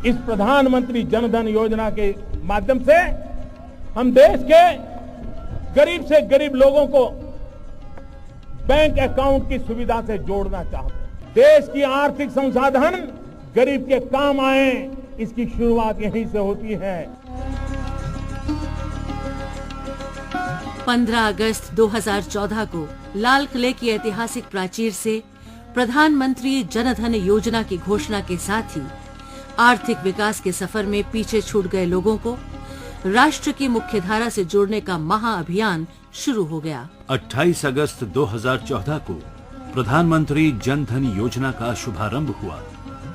इस प्रधानमंत्री जनधन योजना के माध्यम से हम देश के गरीब से गरीब लोगों को बैंक अकाउंट की सुविधा से जोड़ना चाहते हैं। देश की आर्थिक संसाधन गरीब के काम आए, इसकी शुरुआत यहीं से होती है। 15 अगस्त 2014 को लाल किले की ऐतिहासिक प्राचीर से प्रधानमंत्री जनधन योजना की घोषणा के साथ ही आर्थिक विकास के सफर में पीछे छूट गए लोगों को राष्ट्र की मुख्यधारा से जोड़ने का महाअभियान शुरू हो गया। 28 अगस्त 2014 को प्रधानमंत्री जनधन योजना का शुभारंभ हुआ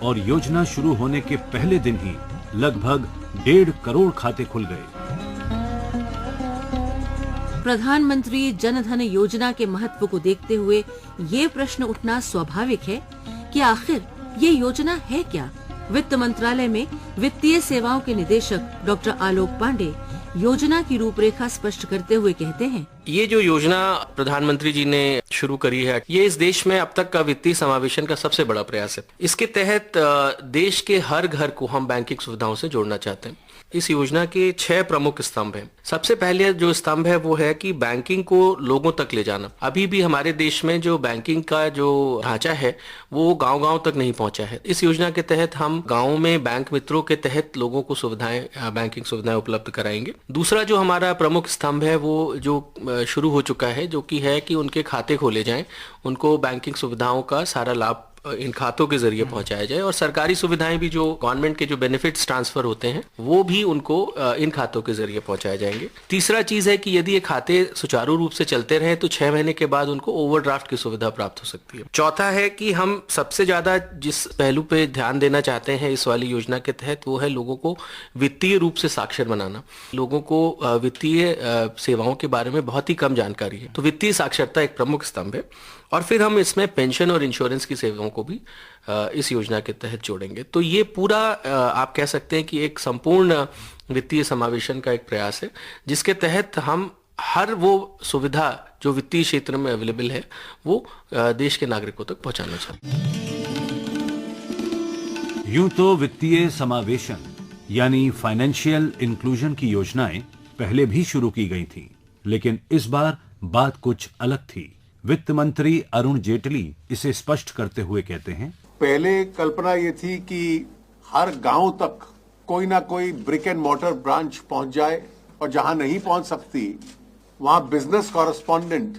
और योजना शुरू होने के पहले दिन ही लगभग 1.5 करोड़ खाते खुल गए। प्रधानमंत्री जनधन योजना के महत्व को देखते हुए ये प्रश्न उठना स्वाभाविक है कि आखिर ये योजना है क्या। वित्त मंत्रालय में वित्तीय सेवाओं के निदेशक डॉक्टर आलोक पांडे योजना की रूपरेखा स्पष्ट करते हुए कहते हैं, ये जो योजना प्रधानमंत्री जी ने शुरू करी है, ये इस देश में अब तक का वित्तीय समावेशन का सबसे बड़ा प्रयास है। इसके तहत देश के हर घर को हम बैंकिंग सुविधाओं से जोड़ना चाहते हैं। इस योजना के 6 प्रमुख स्तंभ हैं। सबसे पहले जो स्तंभ है वो है कि बैंकिंग को लोगों तक ले जाना। अभी भी हमारे देश में जो बैंकिंग का जो ढांचा है वो गांव-गांव तक नहीं पहुंचा है। इस योजना के तहत हम गांव में बैंक मित्रों के तहत लोगों को बैंकिंग सुविधाएं उपलब्ध कराएंगे। दूसरा जो हमारा प्रमुख स्तंभ है वो जो शुरू हो चुका है, जो कि है कि उनके खाते खोले जाएं, उनको बैंकिंग सुविधाओं का सारा लाभ इन खातों के जरिए पहुंचाया जाए और सरकारी सुविधाएं भी जो गवर्नमेंट के जो बेनिफिट्स ट्रांसफर होते हैं वो भी उनको इन खातों के जरिए पहुंचाए जाएंगे। तीसरा चीज है कि यदि ये खाते सुचारू रूप से चलते रहे तो 6 महीने के बाद उनको ओवरड्राफ्ट की सुविधा प्राप्त हो सकती है। चौथा है कि हम सबसे ज्यादा जिस पहलू पे ध्यान देना चाहते हैं इस वाली योजना के तहत, वो है लोगों को वित्तीय रूप से साक्षर बनाना। लोगों को वित्तीय सेवाओं के बारे में बहुत ही कम जानकारी है, तो वित्तीय साक्षरता एक प्रमुख स्तंभ है। और फिर हम इसमें पेंशन और इंश्योरेंस की सेवाओं को भी इस योजना के तहत जोड़ेंगे। तो ये पूरा आप कह सकते हैं कि एक संपूर्ण वित्तीय समावेशन का एक प्रयास है, जिसके तहत हम हर वो सुविधा जो वित्तीय क्षेत्र में अवेलेबल है वो देश के नागरिकों तक पहुंचाना चाहते हैं। यूं तो वित्तीय समावेशन यानी फाइनेंशियल इंक्लूजन की योजनाएं पहले भी शुरू की गई थी, लेकिन इस बार बात कुछ अलग थी। वित्त मंत्री अरुण जेटली इसे स्पष्ट करते हुए कहते हैं, पहले कल्पना ये थी कि हर गांव तक कोई ना कोई ब्रिक एंड मॉर्टर ब्रांच पहुंच जाए और जहां नहीं पहुंच सकती वहां बिजनेस कॉरेस्पॉन्डेंट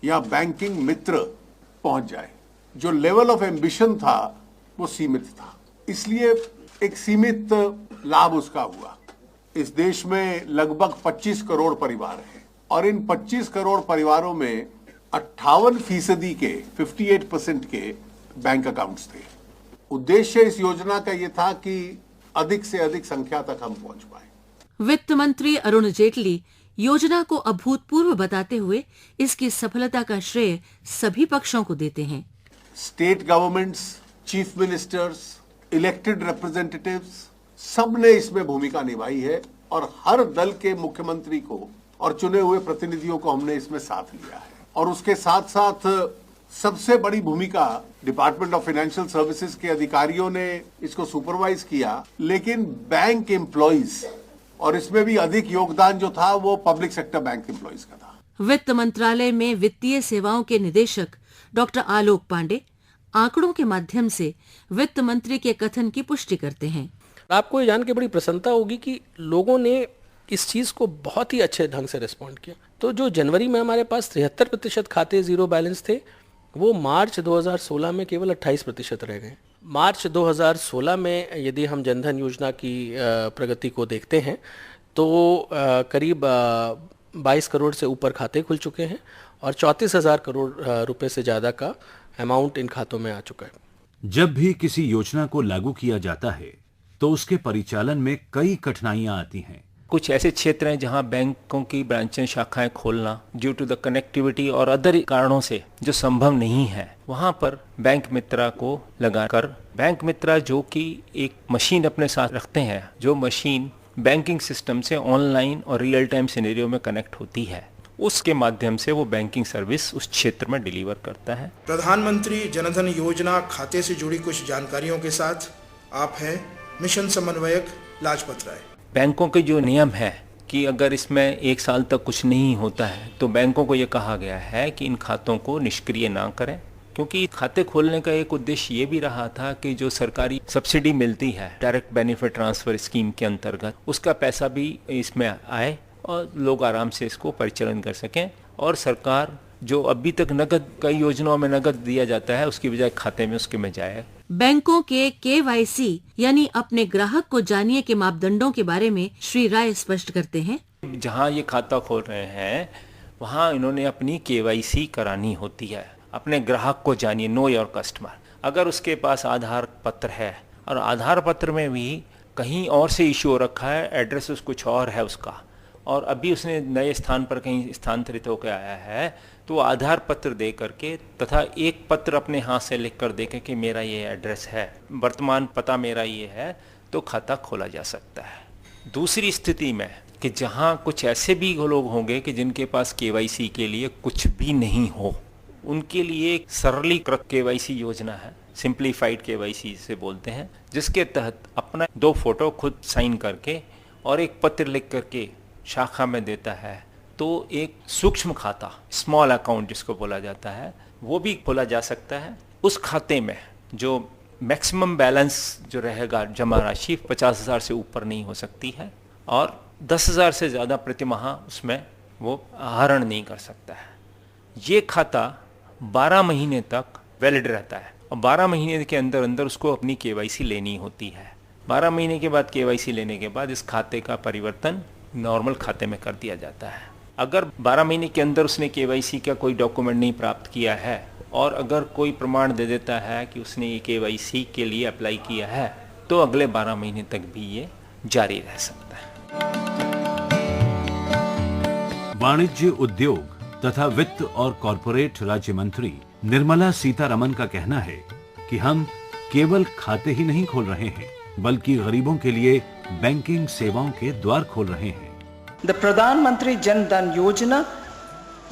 या बैंकिंग मित्र पहुंच जाए। जो लेवल ऑफ एम्बिशन था वो सीमित था, इसलिए एक सीमित लाभ उसका हुआ। इस देश में लगभग 25 करोड़ परिवार हैं और इन 25 करोड़ परिवारों में 58% के 58% के बैंक अकाउंट्स थे। उद्देश्य इस योजना का यह था कि अधिक से अधिक संख्या तक हम पहुंच पाए। वित्त मंत्री अरुण जेटली योजना को अभूतपूर्व बताते हुए इसकी सफलता का श्रेय सभी पक्षों को देते हैं। State governments, chief ministers, elected representatives सब ने इसमें भूमिका निभाई है और हर दल के मुख्यमंत्री को और चुने हुए प्रतिनिधियों को हमने इसमें साथ लिया है। और उसके साथ साथ सबसे बड़ी भूमिका डिपार्टमेंट ऑफ फाइनेंशियल सर्विसेज के अधिकारियों ने इसको सुपरवाइज किया, लेकिन बैंक एम्प्लॉइज और इसमें भी अधिक योगदान जो था वो पब्लिक सेक्टर बैंक एम्प्लॉइज का था। वित्त मंत्रालय में वित्तीय सेवाओं के निदेशक डॉक्टर आलोक पांडे आंकड़ों के माध्यम से वित्त मंत्री के कथन की पुष्टि करते हैं। आपको ये जान के बड़ी प्रसन्नता होगी कि लोगों ने इस चीज को बहुत ही अच्छे ढंग से रिस्पॉन्ड किया। तो जो जनवरी में हमारे पास 73% खाते जीरो बैलेंस थे, वो मार्च 2016 में केवल 28% रह गए। मार्च 2016 में यदि हम जनधन योजना की प्रगति को देखते हैं तो करीब 22 करोड़ से ऊपर खाते खुल चुके हैं और 34,000 करोड़ रुपए से ज्यादा का अमाउंट इन खातों में आ चुका है। जब भी किसी योजना को लागू किया जाता है तो उसके परिचालन में कई कठिनाइयां आती हैं। कुछ ऐसे क्षेत्र हैं जहां बैंकों की ब्रांचें, शाखाएं खोलना ड्यू टू द कनेक्टिविटी और अदर कारणों से जो संभव नहीं है, वहां पर बैंक मित्रा को लगाकर बैंक मित्रा जो कि एक मशीन अपने साथ रखते हैं, जो मशीन बैंकिंग सिस्टम से ऑनलाइन और रियल टाइम सिनेरियो में कनेक्ट होती है, उसके माध्यम से वो बैंकिंग सर्विस उस क्षेत्र में डिलीवर करता है। प्रधानमंत्री जनधन योजना खाते से जुड़ी कुछ जानकारियों के साथ आप हैं मिशन समन्वयक लाजपत राय। बैंकों के जो नियम है कि अगर इसमें 1 साल तक कुछ नहीं होता है तो बैंकों को ये कहा गया है कि इन खातों को निष्क्रिय ना करें, क्योंकि खाते खोलने का एक उद्देश्य ये भी रहा था कि जो सरकारी सब्सिडी मिलती है डायरेक्ट बेनिफिट ट्रांसफर स्कीम के अंतर्गत, उसका पैसा भी इसमें आए और लोग आराम से इसको परिचालन कर सकें, और सरकार जो अभी तक नगद कई योजनाओं में नगद दिया जाता है उसकी बजाय खाते में उसके में जाए। बैंकों के KYC यानी अपने ग्राहक को जानिए के मापदंडों के बारे में श्री राय स्पष्ट करते हैं। जहां ये खाता खोल रहे हैं वहां इन्होंने अपनी KYC करानी होती है। अपने ग्राहक को जानिए, नो योर कस्टमर। अगर उसके पास आधार पत्र है और आधार पत्र में भी कहीं और से इशू हो रखा है, एड्रेस कुछ और है उसका, और अभी उसने नए स्थान पर कहीं स्थानांतरित होकर आया है, तो आधार पत्र दे करके तथा एक पत्र अपने हाथ से लिख कर देके कि मेरा ये एड्रेस है, वर्तमान पता मेरा ये है, तो खाता खोला जा सकता है। दूसरी स्थिति में कि जहां कुछ ऐसे भी लोग होंगे कि जिनके पास KYC के लिए कुछ भी नहीं हो, उनके लिए एक सरलीकृत KYC योजना है, सिंप्लीफाइड KYC से बोलते हैं, जिसके तहत अपना 2 फोटो खुद साइन करके और एक पत्र लिख करके शाखा में देता है, तो एक सूक्ष्म खाता, स्मॉल अकाउंट जिसको बोला जाता है, वो भी खोला जा सकता है। उस खाते में जो मैक्सिमम बैलेंस जो रहेगा जमा राशि 50,000 से ऊपर नहीं हो सकती है, और 10,000 से ज़्यादा प्रति माह उसमें वो आहरण नहीं कर सकता है। ये खाता 12 महीने तक वैलिड रहता है और 12 महीने के अंदर अंदर उसको अपनी KYC लेनी होती है। 12 महीने के बाद KYC लेने के बाद इस खाते का परिवर्तन नॉर्मल खाते में कर दिया जाता है। अगर 12 महीने के अंदर उसने KYC का कोई डॉक्यूमेंट नहीं प्राप्त किया है और अगर कोई प्रमाण दे देता है कि उसने ये KYC के लिए अप्लाई किया है, तो अगले 12 महीने तक भी ये जारी रह सकता है। वाणिज्य, उद्योग तथा वित्त और कॉरपोरेट राज्य मंत्री निर्मला सीतारमन का कहना है कि हम केवल खाते ही नहीं खोल रहे हैं, बल्कि गरीबों के लिए बैंकिंग सेवाओं के द्वार खोल रहे हैं। The Pradhan Mantri Jan Dhan Yojana,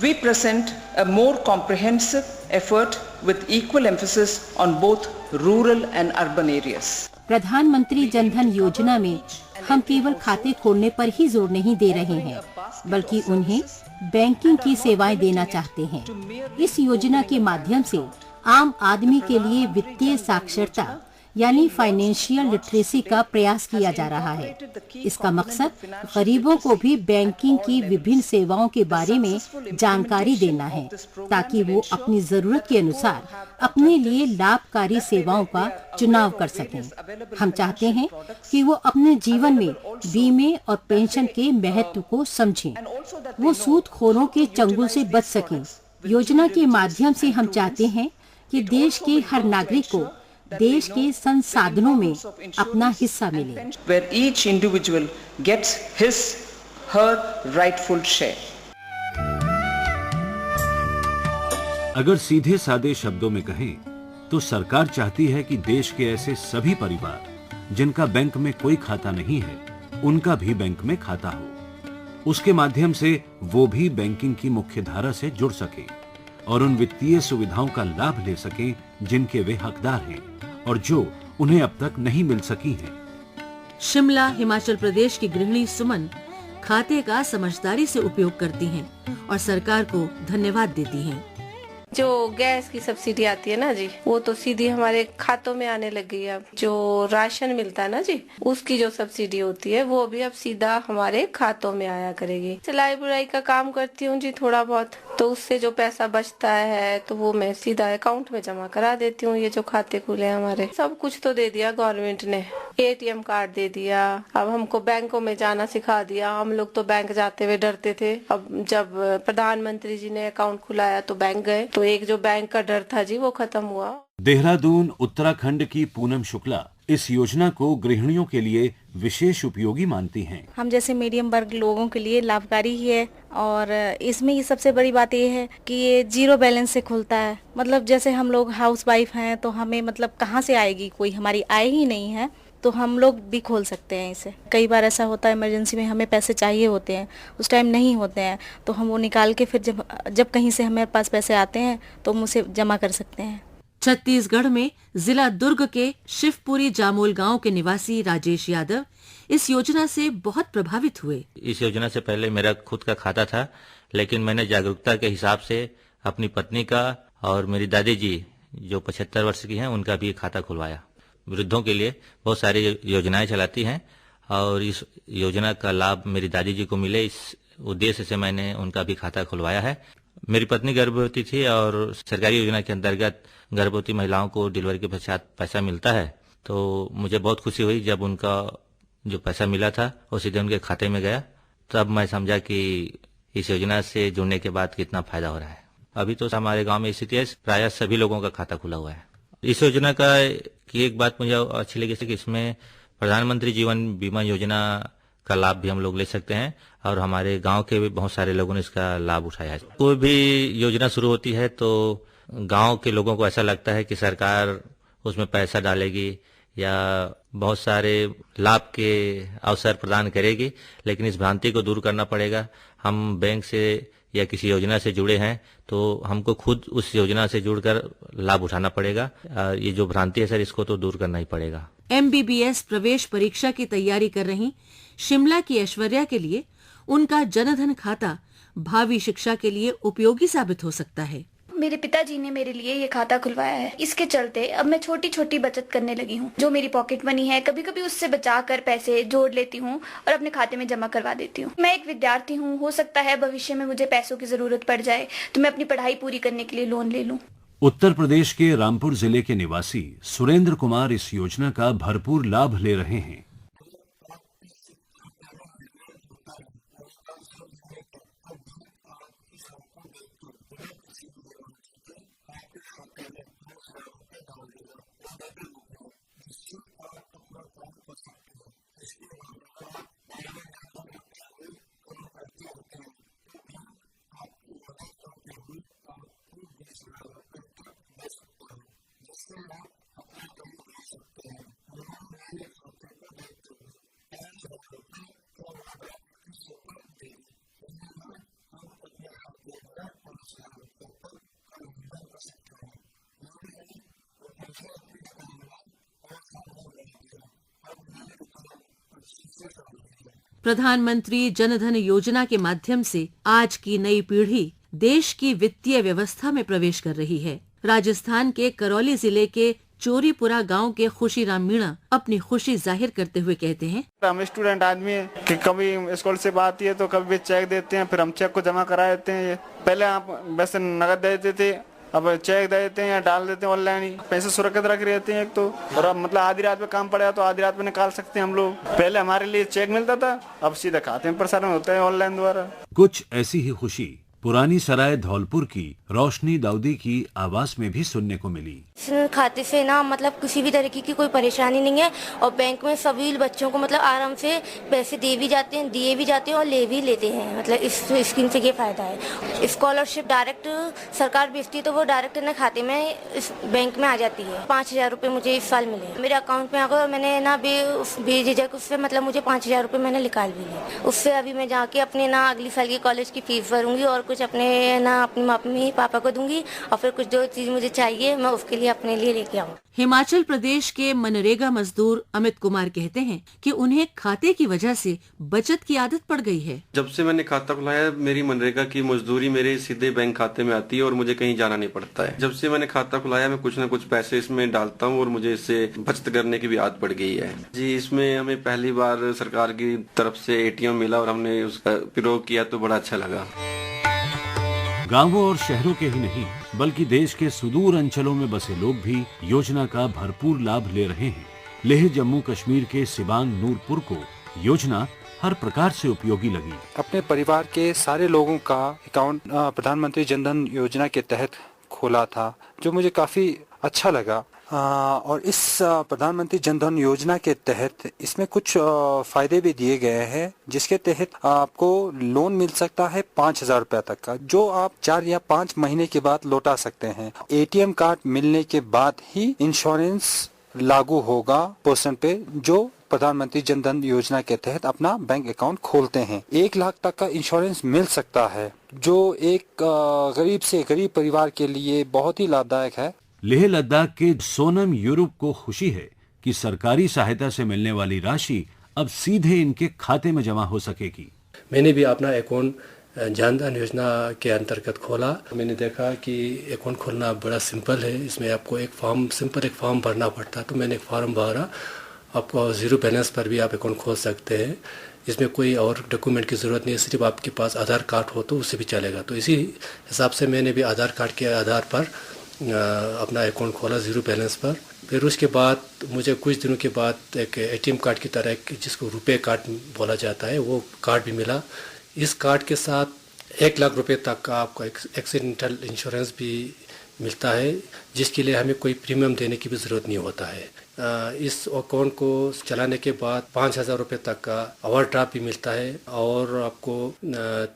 we present a more comprehensive effort with equal emphasis on both rural and urban areas. प्रधानमंत्री जन धन योजना में हम केवल खाते खोलने पर ही जोर नहीं दे रहे हैं, बल्कि उन्हें बैंकिंग की सेवाएं देना चाहते हैं। इस योजना के माध्यम से आम आदमी के लिए वित्तीय साक्षरता यानी फाइनेंशियल लिटरेसी का प्रयास किया जा रहा है। इसका मकसद गरीबों को भी बैंकिंग की विभिन्न सेवाओं के बारे में जानकारी देना है, ताकि वो अपनी जरूरत के अनुसार अपने लिए लाभकारी सेवाओं का चुनाव कर सकें। हम चाहते हैं कि वो अपने जीवन में बीमे और पेंशन के महत्व को समझें, वो सूदखोरों के चंगुल से बच सकें। योजना के माध्यम से हम चाहते हैं कि देश के हर नागरिक को देश के संसाधनों में अपना हिस्सा मिले, where each individual gets his her rightful share. अगर सीधे सादे शब्दों में कहें तो सरकार चाहती है कि देश के ऐसे सभी परिवार जिनका बैंक में कोई खाता नहीं है, उनका भी बैंक में खाता हो। उसके माध्यम से वो भी बैंकिंग की मुख्य धारा से जुड़ सके और उन वित्तीय सुविधाओं का लाभ ले सकें जिनके वे हकदार हैं और जो उन्हें अब तक नहीं मिल सकी हैं। शिमला, हिमाचल प्रदेश की गृहिणी सुमन खाते का समझदारी से उपयोग करती हैं और सरकार को धन्यवाद देती हैं। जो गैस की सब्सिडी आती है ना जी, वो तो सीधी हमारे खातों में आने लग गई है। अब जो राशन मिलता है ना जी, उसकी जो सब्सिडी होती है वो भी अब सीधा हमारे खातों में आया करेगी। सिलाई बुनाई का काम करती हूँ जी थोड़ा बहुत, तो उससे जो पैसा बचता है तो वो मैं सीधा अकाउंट में जमा करा देती हूँ। ये जो खाते खुले हमारे, सब कुछ तो दे दिया गवर्नमेंट ने, ATM कार्ड दे दिया, अब हमको बैंकों में जाना सिखा दिया। हम लोग तो बैंक जाते हुए डरते थे, अब जब प्रधानमंत्री जी ने अकाउंट खुलाया तो बैंक गए, तो एक जो बैंक का डर था जी वो खत्म हुआ। देहरादून, उत्तराखंड की पूनम शुक्ला इस योजना को गृहिणियों के लिए विशेष उपयोगी मानती हैं। हम जैसे मीडियम वर्ग लोगों के लिए लाभकारी ही है, और इसमें ये सबसे बड़ी बात ये है कि ये 0 बैलेंस से खुलता है। मतलब जैसे हम लोग हाउस वाइफ हैं तो हमें मतलब कहाँ से आएगी, कोई हमारी आय ही नहीं है, तो हम लोग भी खोल सकते हैं इसे। कई बार ऐसा होता है इमरजेंसी में हमें पैसे चाहिए होते हैं, उस टाइम नहीं होते हैं, तो हम वो निकाल के फिर जब कहीं से हमारे पास पैसे आते हैं तो हम उसे जमा कर सकते हैं। छत्तीसगढ़ में जिला दुर्ग के शिवपुरी जामोल गांव के निवासी राजेश यादव इस योजना से बहुत प्रभावित हुए। इस योजना से पहले मेरा खुद का खाता था, लेकिन मैंने जागरूकता के हिसाब से अपनी पत्नी का और मेरी दादी जी जो 75 वर्ष की हैं उनका भी खाता खुलवाया। वृद्धों के लिए बहुत सारी योजनाएं चलाती हैं और इस योजना का लाभ मेरी दादी जी को मिले, इस उद्देश्य से मैंने उनका भी खाता खुलवाया है। मेरी पत्नी गर्भवती थी और सरकारी योजना के अंतर्गत गर्भवती महिलाओं को डिलीवरी के पश्चात पैसा मिलता है, तो मुझे बहुत खुशी हुई जब उनका जो पैसा मिला था वो सीधे उनके खाते में गया। तब मैं समझा कि इस योजना से जुड़ने के बाद कितना फायदा हो रहा है। अभी तो हमारे गांव में स्थिति है, प्रायः सभी लोगों का खाता खुला हुआ है। इस योजना का की एक बात मुझे अच्छी लगी कि इसमें प्रधानमंत्री जीवन बीमा योजना का लाभ भी हम लोग ले सकते हैं और हमारे गांव के भी बहुत सारे लोगों ने इसका लाभ उठाया है। कोई भी योजना शुरू होती है तो गांव के लोगों को ऐसा लगता है कि सरकार उसमें पैसा डालेगी या बहुत सारे लाभ के अवसर प्रदान करेगी, लेकिन इस भ्रांति को दूर करना पड़ेगा। हम बैंक से या किसी योजना से जुड़े हैं तो हमको खुद उस योजना से जुड़कर लाभ उठाना पड़ेगा। ये जो भ्रांति है सर, इसको तो दूर करना ही पड़ेगा। MBBS प्रवेश परीक्षा की तैयारी कर रही शिमला की ऐश्वर्या के लिए उनका जनधन खाता भावी शिक्षा के लिए उपयोगी साबित हो सकता है। मेरे पिताजी ने मेरे लिए ये खाता खुलवाया है। इसके चलते अब मैं छोटी छोटी बचत करने लगी हूँ। जो मेरी पॉकेट मनी है कभी कभी उससे बचा कर पैसे जोड़ लेती हूँ और अपने खाते में जमा करवा देती हूँ। मैं एक विद्यार्थी हूँ, हो सकता है भविष्य में मुझे पैसों की जरूरत पड़ जाए तो मैं अपनी पढ़ाई पूरी करने के लिए लोन ले लूँ। उत्तर प्रदेश के रामपुर जिले के निवासी सुरेंद्र कुमार इस योजना का भरपूर लाभ ले रहे हैं। प्रधानमंत्री जनधन योजना के माध्यम से आज की नई पीढ़ी देश की वित्तीय व्यवस्था में प्रवेश कर रही है। राजस्थान के करौली जिले के चोरीपुरा गांव के खुशीराम मीणा अपनी खुशी जाहिर करते हुए कहते हैं, हम स्टूडेंट आदमी है कि कभी स्कॉलरशिप आती है तो कभी चेक देते हैं, फिर हम चेक को जमा करा देते हैं। पहले आप वैसे नगद दे देते थे, अब चेक दे देते हैं या डाल देते हैं ऑनलाइन ही। पैसे सुरक्षित रख रहते हैं एक तो, और अब मतलब आधी रात में काम पड़ेगा तो आधी रात में निकाल सकते हैं हम लोग। पहले हमारे लिए चेक मिलता था, अब सीधा खाते में प्रसारण होता है ऑनलाइन द्वारा। कुछ ऐसी ही खुशी पुरानी सराय धौलपुर की रोशनी दाऊदी की आवाज में भी सुनने को मिली। खाते से ना मतलब किसी भी तरीके की कोई परेशानी नहीं है और बैंक में सभी बच्चों को मतलब आराम से पैसे दिए भी जाते हैं और ले भी लेते हैं। मतलब इस स्कीम से ये फायदा है। स्कॉलरशिप डायरेक्ट सरकार भेजती है तो वो डायरेक्ट ना खाते में इस बैंक में आ जाती है। 5,000 रुपए मुझे इस साल मिले मेरे अकाउंट में आकर, मैंने ना बेझिझक उससे मतलब मुझे 5,000 रुपए मैंने निकाल भी लिए। उससे अभी मैं जाके अपने ना अगली साल की कॉलेज की फीस भरूंगी और कुछ अपने ना अपनी मम्मी पापा को दूंगी और फिर कुछ जो चीज मुझे चाहिए मैं उसके लिए अपने लिए लेके आऊँ। हिमाचल प्रदेश के मनरेगा मजदूर अमित कुमार कहते हैं कि उन्हें खाते की वजह से बचत की आदत पड़ गई है। जब से मैंने खाता खुलाया मेरी मनरेगा की मजदूरी मेरे सीधे बैंक खाते में आती है और मुझे कहीं जाना नहीं पड़ता है। जब से मैंने खाता खुलाया मैं कुछ न कुछ पैसे इसमें डालता हूँ और मुझे इससे बचत करने की भी आदत पड़ गई है। जी, इसमें हमें पहली बार सरकार की तरफ से ATM मिला और हमने उसका प्रयोग किया तो बड़ा अच्छा लगा। गांवों और शहरों के ही नहीं बल्कि देश के सुदूर अंचलों में बसे लोग भी योजना का भरपूर लाभ ले रहे हैं। लेह जम्मू कश्मीर के सिबांग नूरपुर को योजना हर प्रकार से उपयोगी लगी। अपने परिवार के सारे लोगों का अकाउंट प्रधानमंत्री जनधन योजना के तहत खोला था, जो मुझे काफी अच्छा लगा। और इस प्रधानमंत्री जनधन योजना के तहत इसमें कुछ फायदे भी दिए गए हैं, जिसके तहत आपको लोन मिल सकता है 5,000 रुपए तक का, जो आप 4 या 5 महीने के बाद लौटा सकते हैं। ATM कार्ड मिलने के बाद ही इंश्योरेंस लागू होगा पर्सन पे जो प्रधानमंत्री जनधन योजना के तहत अपना बैंक अकाउंट खोलते हैं। 1 लाख तक का इंश्योरेंस मिल सकता है, जो एक गरीब से गरीब परिवार के लिए बहुत ही लाभदायक है। लेह लद्दाख के सोनम यूरुप को खुशी है कि सरकारी सहायता से मिलने वाली राशि अब सीधे इनके खाते में जमा हो सकेगी। मैंने भी अपना अकाउंट जन धन योजना के अंतर्गत खोला। मैंने देखा कि अकाउंट खोलना बड़ा सिंपल है। इसमें आपको एक फॉर्म भरना पड़ता है, तो मैंने एक फॉर्म भरा। आपको जीरो बैलेंस पर भी आप अकाउंट खोल सकते हैं। इसमें कोई और डॉक्यूमेंट की ज़रूरत नहीं है, सिर्फ आपके पास आधार कार्ड हो तो उससे भी चलेगा। तो इसी हिसाब से मैंने भी आधार कार्ड के आधार पर अपना अकाउंट खोला जीरो बैलेंस पर। फिर उसके बाद मुझे कुछ दिनों के बाद एक एटीएम कार्ड की तरह जिसको रुपए कार्ड बोला जाता है वो कार्ड भी मिला। इस कार्ड के साथ 1 लाख रुपए तक का आपको एक्सीडेंटल इंश्योरेंस भी मिलता है, जिसके लिए हमें कोई प्रीमियम देने की भी ज़रूरत नहीं होता है। इस अकाउंट को चलाने के बाद 5,000 रुपये तक का ओवरड्राफ्ट भी मिलता है और आपको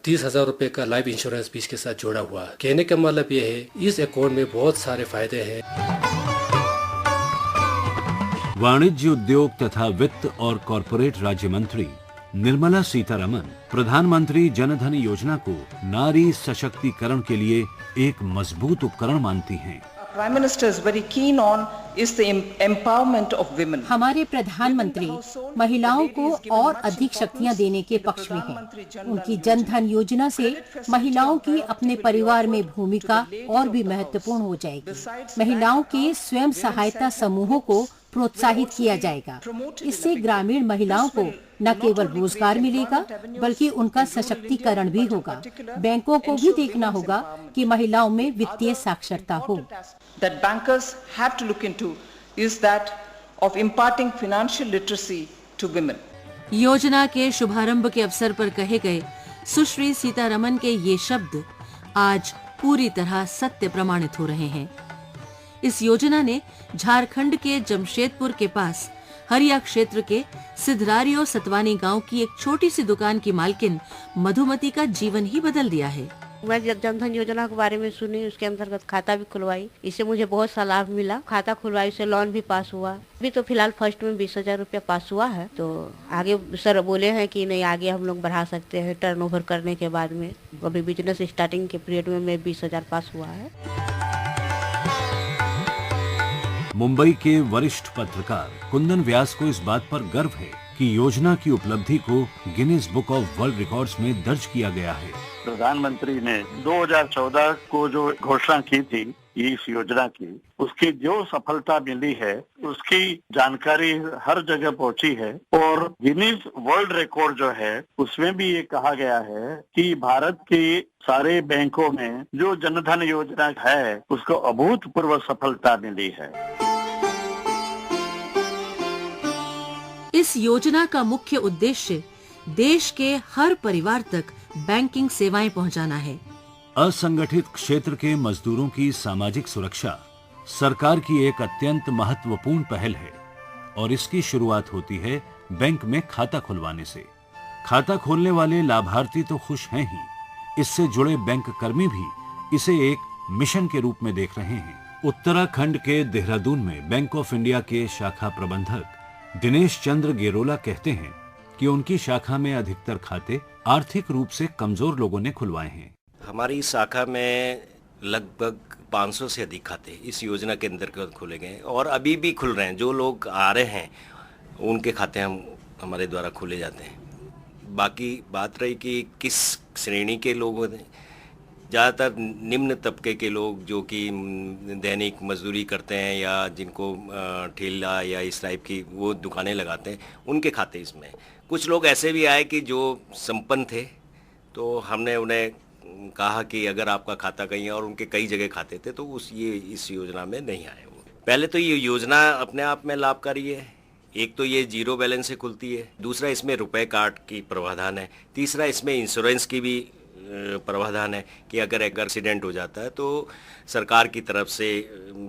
30,000 रुपये का लाइफ इंश्योरेंस भी इसके साथ जोड़ा हुआ है। कहने का मतलब ये है इस अकाउंट में बहुत सारे फायदे हैं। वाणिज्य, उद्योग तथा वित्त और कॉरपोरेट राज्य मंत्री निर्मला सीतारमन प्रधानमंत्री जनधन योजना को नारी सशक्तिकरण के लिए एक मजबूत उपकरण मानती हैं। Prime Minister is very keen on is the empowerment of women. हमारे प्रधानमंत्री महिलाओं को और अधिक शक्तियां देने के पक्ष में हैं। उनकी जन धन योजना से महिलाओं की अपने परिवार में भूमिका और भी महत्वपूर्ण हो जाएगी। महिलाओं के स्वयं सहायता समूहों को प्रोत्साहित किया जाएगा। इससे ग्रामीण महिलाओं को न केवल रोजगार मिलेगा बल्कि उनका सशक्तिकरण भी होगा। बैंकों को भी देखना होगा कि महिलाओं में वित्तीय साक्षरता हो। That bankers have to look into is that of imparting financial literacy to women. योजना के शुभारंभ के अवसर पर कहे गए सुश्री सीतारमन के ये शब्द आज पूरी तरह सत्य प्रमाणित हो रहे हैं। इस योजना ने झारखंड के जमशेदपुर के पास हरिया क्षेत्र के सिद्धरारियो सतवानी गांव की एक छोटी सी दुकान की मालकिन मधुमती का जीवन ही बदल दिया है। मैं जनधन योजना के बारे में सुनी, उसके अंतर्गत खाता भी खुलवाई। इससे मुझे बहुत सा लाभ मिला। खाता खुलवाई से लोन भी पास हुआ। अभी तो फिलहाल फर्स्ट में 20,000 रुपया पास हुआ है। तो आगे सर बोले हैं कि नहीं, आगे हम लोग बढ़ा सकते हैं टर्नओवर करने के बाद में। अभी बिजनेस स्टार्टिंग के पीरियड में 20,000 पास हुआ है। मुंबई के वरिष्ठ पत्रकार कुंदन व्यास को इस बात पर गर्व है कि योजना की उपलब्धि को Guinness book of world records में दर्ज किया गया है। प्रधानमंत्री ने 2014 को जो घोषणा की थी इस योजना की, उसकी जो सफलता मिली है उसकी जानकारी हर जगह पहुंची है और गिनीज वर्ल्ड रिकॉर्ड जो है उसमें भी ये कहा गया है कि भारत के सारे बैंकों में जो जनधन योजना है उसको अभूतपूर्व सफलता मिली है। इस योजना का मुख्य उद्देश्य देश के हर परिवार तक बैंकिंग सेवाएं पहुंचाना है। असंगठित क्षेत्र के मजदूरों की सामाजिक सुरक्षा सरकार की एक अत्यंत महत्वपूर्ण पहल है और इसकी शुरुआत होती है बैंक में खाता खुलवाने से। खाता खोलने वाले लाभार्थी तो खुश हैं ही, इससे जुड़े बैंक कर्मी भी इसे एक मिशन के रूप में देख रहे हैं। उत्तराखंड के देहरादून में बैंक ऑफ इंडिया के शाखा प्रबंधक दिनेश चंद्र गेरोला कहते हैं कि उनकी शाखा में अधिकतर खाते आर्थिक रूप से कमजोर लोगों ने खुलवाए हैं। हमारी शाखा में लगभग 500 से अधिक खाते इस योजना के अंतर्गत खोले गए और अभी भी खुल रहे हैं। जो लोग आ रहे हैं उनके खाते हमारे द्वारा खोले जाते हैं। बाकी बात रही कि किस श्रेणी के लोग हैं, ज़्यादातर निम्न तबके के लोग जो कि दैनिक मजदूरी करते हैं या जिनको ठेला या इस टाइप की वो दुकानें लगाते हैं, उनके खाते इसमें। कुछ लोग ऐसे भी आए कि जो संपन्न थे, तो हमने उन्हें कहा कि अगर आपका खाता कहीं है और उनके कई जगह खाते थे तो इस योजना में नहीं आए वो। पहले तो ये योजना अपने आप में लाभकारी है। एक तो ये जीरो बैलेंस से खुलती है, दूसरा इसमें रुपए कार्ड की प्रावधान है, तीसरा इसमें इंश्योरेंस की भी प्रावधान है कि अगर एक एक्सीडेंट हो जाता है तो सरकार की तरफ से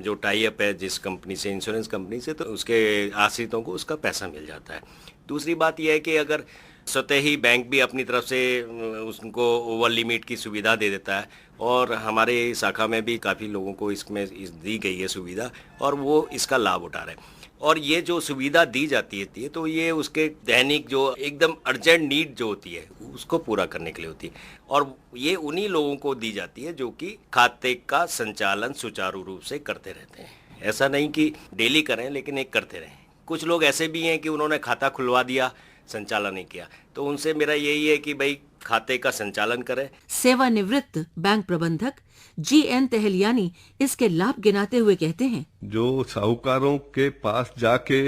जो टाई अप है जिस कंपनी से, इंश्योरेंस कंपनी से, तो उसके आश्रितों को उसका पैसा मिल जाता है। दूसरी बात यह है कि अगर स्वतः ही बैंक भी अपनी तरफ से उसको ओवर लिमिट की सुविधा दे देता है और हमारे शाखा में भी काफ़ी लोगों को इसमें दी गई है सुविधा और वो इसका लाभ उठा रहे हैं। और ये जो सुविधा दी जाती है तो ये उसके दैनिक जो एकदम अर्जेंट नीड जो होती है उसको पूरा करने के लिए होती है, और ये उन्हीं लोगों को दी जाती है जो कि खाते का संचालन सुचारू रूप से करते रहते हैं। ऐसा नहीं कि डेली करें, लेकिन एक करते रहें। कुछ लोग ऐसे भी हैं कि उन्होंने खाता खुलवा दिया, संचालन नहीं किया, तो उनसे मेरा यही है कि भाई खाते का संचालन करें। सेवानिवृत्त बैंक प्रबंधक GN तहलियानी इसके लाभ गिनाते हुए कहते हैं, जो साहूकारों के पास जाके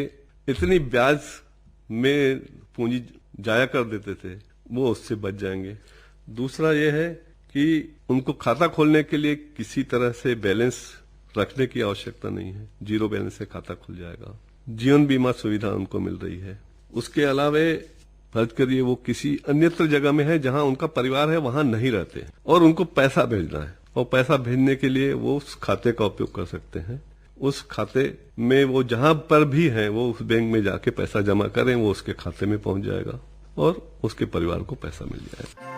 इतनी ब्याज में पूंजी जाया कर देते थे वो उससे बच जाएंगे। दूसरा ये है कि उनको खाता खोलने के लिए किसी तरह से बैलेंस रखने की आवश्यकता नहीं है, जीरो बैलेंस से खाता खुल जाएगा। जीवन बीमा सुविधा उनको मिल रही है। उसके अलावा फर्ज करिए वो किसी अन्यत्र जगह में है जहां उनका परिवार है, वहां नहीं रहते और उनको पैसा भेजना है, और पैसा भेजने के लिए वो उस खाते का उपयोग कर सकते हैं। उस खाते में वो जहां पर भी है वो उस बैंक में जाके पैसा जमा करें, वो उसके खाते में पहुंच जाएगा और उसके परिवार को पैसा मिल जाएगा।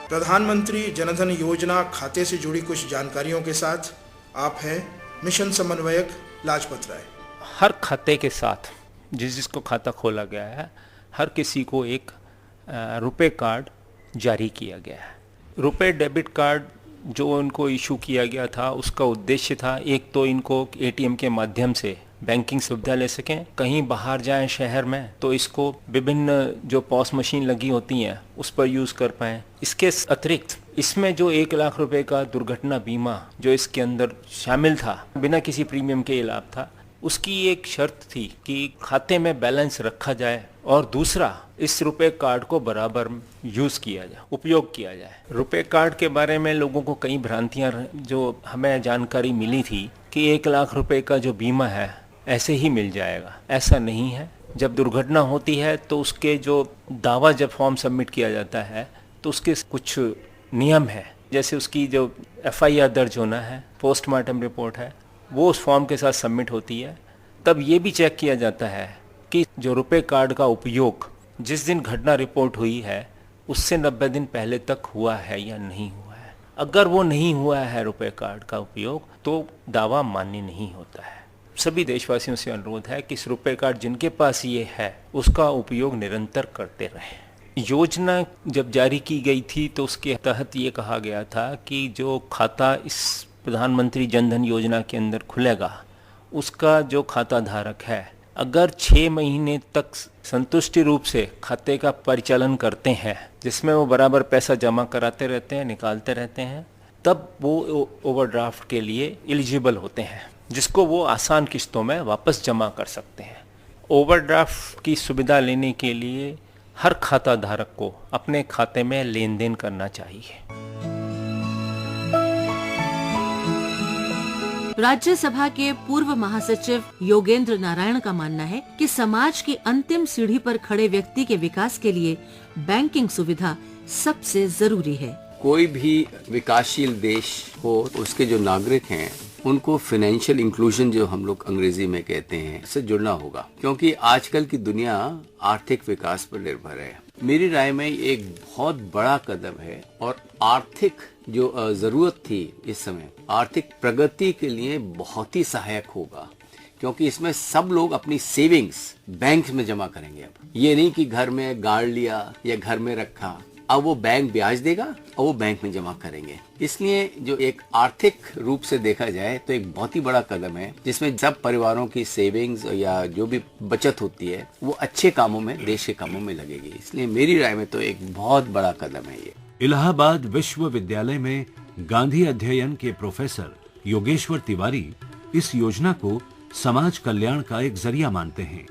प्रधानमंत्री जनधन योजना खाते से जुड़ी कुछ जानकारियों के साथ आप हैं मिशन समन्वयक लाजपत राय। हर खाते के साथ जिसको खाता खोला गया है, हर किसी को एक रुपए कार्ड जारी किया गया है। रुपए डेबिट कार्ड जो उनको इशू किया गया था, उसका उद्देश्य था एक तो इनको ATM के माध्यम से बैंकिंग सुविधा ले सकें, कहीं बाहर जाएं शहर में तो इसको विभिन्न जो पॉस मशीन लगी होती हैं उस पर यूज़ कर पाएं। इसके अतिरिक्त इसमें जो 1 लाख रुपए का दुर्घटना बीमा जो इसके अंदर शामिल था, बिना किसी प्रीमियम के लाभ था, उसकी एक शर्त थी कि खाते में बैलेंस रखा जाए और दूसरा इस रुपए कार्ड को बराबर यूज़ किया जाए, उपयोग किया जाए। रुपए कार्ड के बारे में लोगों को कई भ्रांतियां जो हमें जानकारी मिली थी कि 1 लाख रुपए का जो बीमा है ऐसे ही मिल जाएगा, ऐसा नहीं है। जब दुर्घटना होती है तो उसके जो दावा जब फॉर्म सबमिट किया जाता है तो उसके कुछ नियम है, जैसे उसकी जो FIR दर्ज होना है, पोस्टमार्टम रिपोर्ट है, वो उस फॉर्म के साथ सबमिट होती है। तब ये भी चेक किया जाता है कि जो रुपए कार्ड का उपयोग जिस दिन घटना रिपोर्ट हुई है उससे 90 दिन पहले तक हुआ है या नहीं हुआ है। अगर वो नहीं हुआ है रुपए कार्ड का उपयोग तो दावा मान्य नहीं होता है। सभी देशवासियों से अनुरोध है कि इस रुपए कार्ड जिनके पास ये है उसका उपयोग निरंतर करते रहें। योजना जब जारी की गई थी तो उसके तहत ये कहा गया था कि जो खाता इस प्रधानमंत्री जनधन योजना के अंदर खुलेगा उसका जो खाता धारक है अगर 6 महीने तक संतुष्टि रूप से खाते का परिचालन करते हैं, जिसमें वो बराबर पैसा जमा कराते रहते हैं, निकालते रहते हैं, तब वो ओवरड्राफ्ट के लिए एलिजिबल होते हैं, जिसको वो आसान किस्तों में वापस जमा कर सकते हैं। ओवरड्राफ्ट की सुविधा लेने के लिए हर खाता धारक को अपने खाते में लेन देन करना चाहिए। राज्यसभा के पूर्व महासचिव योगेंद्र नारायण का मानना है कि समाज की अंतिम सीढ़ी पर खड़े व्यक्ति के विकास के लिए बैंकिंग सुविधा सबसे जरूरी है। कोई भी विकासशील देश हो, उसके जो नागरिक हैं उनको फाइनेंशियल इंक्लूजन जो हम लोग अंग्रेजी में कहते हैं से जुड़ना होगा, क्योंकि आजकल की दुनिया आर्थिक विकास पर निर्भर है। मेरी राय में एक बहुत बड़ा कदम है और आर्थिक जो जरूरत थी इस समय आर्थिक प्रगति के लिए बहुत ही सहायक होगा, क्योंकि इसमें सब लोग अपनी सेविंग्स बैंक में जमा करेंगे। अब ये नहीं कि घर में गाड़ लिया या घर में रखा, अब वो बैंक ब्याज देगा और वो बैंक में जमा करेंगे। इसलिए जो एक आर्थिक रूप से देखा जाए तो एक बहुत ही बड़ा कदम है, जिसमें सब परिवारों की सेविंग्स या जो भी बचत होती है वो अच्छे कामों में, देश के कामों में लगेगी। इसलिए मेरी राय में तो एक बहुत बड़ा कदम है ये। इलाहाबाद विश्वविद्यालय में गांधी अध्ययन के प्रोफेसर योगेश्वर तिवारी इस योजना को समाज कल्याण का एक जरिया मानते हैं।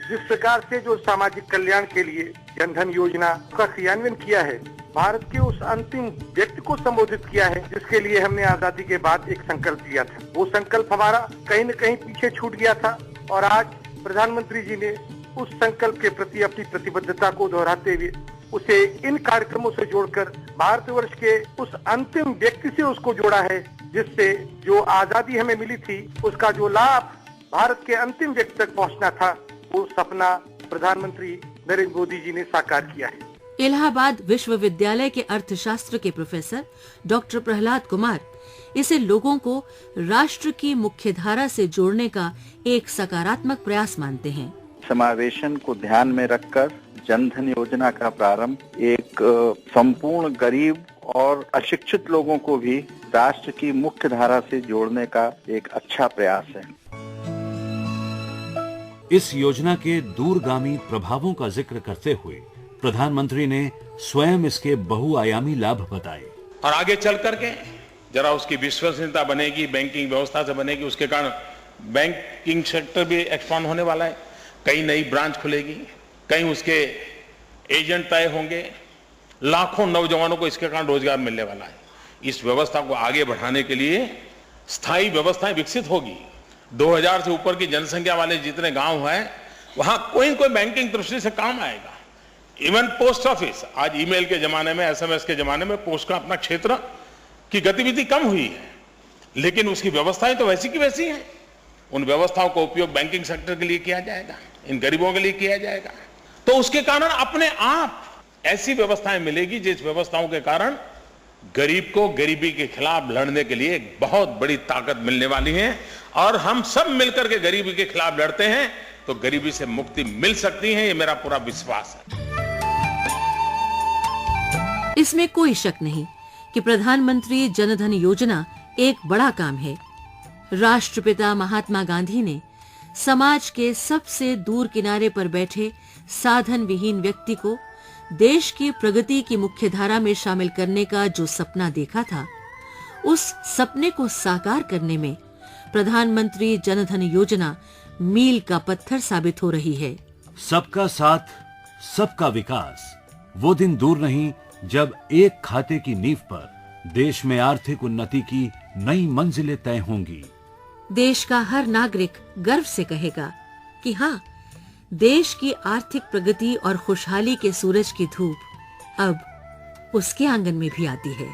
जिस प्रकार से जो सामाजिक कल्याण के लिए जनधन योजना का क्रियान्वयन किया है, भारत के उस अंतिम व्यक्ति को संबोधित किया है जिसके लिए हमने आजादी के बाद एक संकल्प लिया था। वो संकल्प हमारा कहीं न कहीं पीछे छूट गया था और आज प्रधानमंत्री जी ने उस संकल्प के प्रति अपनी प्रतिबद्धता को दोहराते हुए उसे इन कार्यक्रमों से जोड़कर भारतवर्ष के उस अंतिम व्यक्ति से उसको जोड़ा है, जिससे जो आजादी हमें मिली थी उसका जो लाभ भारत के अंतिम व्यक्ति तक पहुंचना था, वो सपना प्रधानमंत्री नरेंद्र मोदी जी ने साकार किया है। इलाहाबाद विश्वविद्यालय के अर्थशास्त्र के प्रोफेसर डॉक्टर प्रहलाद कुमार इसे लोगों को राष्ट्र की मुख्य धारा से जोड़ने का एक सकारात्मक प्रयास मानते हैं। समावेशन को ध्यान में रखकर जनधन योजना का प्रारंभ एक संपूर्ण गरीब और अशिक्षित लोगों को भी राष्ट्र की मुख्य धारा से जोड़ने का एक अच्छा प्रयास है। इस योजना के दूरगामी प्रभावों का जिक्र करते हुए प्रधानमंत्री ने स्वयं इसके बहुआयामी लाभ बताए। और आगे चल करके जरा उसकी विश्वसनीयता बनेगी, बैंकिंग व्यवस्था से बनेगी, उसके कारण बैंकिंग सेक्टर भी एक्सपांड होने वाला है। कई नई ब्रांच खुलेगी, कहीं उसके एजेंट तय होंगे, लाखों नौजवानों को इसके कारण रोजगार मिलने वाला है। इस व्यवस्था को आगे बढ़ाने के लिए स्थायी व्यवस्थाएं विकसित होगी। 2000 से ऊपर की जनसंख्या वाले जितने गांव हैं वहां कोई न कोई बैंकिंग दृष्टि से काम आएगा। इवन पोस्ट ऑफिस, आज ईमेल के जमाने में, एसएमएस के जमाने में पोस्ट का अपना क्षेत्र की गतिविधि कम हुई है, लेकिन उसकी व्यवस्थाएं तो वैसी की वैसी हैं। उन व्यवस्थाओं का उपयोग बैंकिंग सेक्टर के लिए किया जाएगा, इन गरीबों के लिए किया जाएगा, तो उसके कारण अपने आप ऐसी व्यवस्थाएं मिलेगी जिस व्यवस्थाओं के कारण गरीब को गरीबी के खिलाफ लड़ने के लिए एक बहुत बड़ी ताकत मिलने वाली है। और हम सब मिलकर के गरीबी के खिलाफ लड़ते हैं तो गरीबी से मुक्ति मिल सकती है, ये मेरा पूरा विश्वास है। इसमें कोई शक नहीं कि प्रधानमंत्री जनधन योजना एक बड़ा काम है। राष्ट्रपिता महात्मा गांधी ने समाज के सबसे दूर किनारे पर बैठे साधन विहीन व्यक्ति को देश की प्रगति की मुख्य धारा में शामिल करने का जो सपना देखा था, उस सपने को साकार करने में प्रधानमंत्री जनधन योजना मील का पत्थर साबित हो रही है। सबका साथ, सबका विकास, वो दिन दूर नहीं जब एक खाते की नींव पर देश में आर्थिक उन्नति की नई मंजिलें तय होंगी। देश का हर नागरिक गर्व से कहेगा कि हाँ, देश की आर्थिक प्रगति और खुशहाली के सूरज की धूप अब उसके आंगन में भी आती है।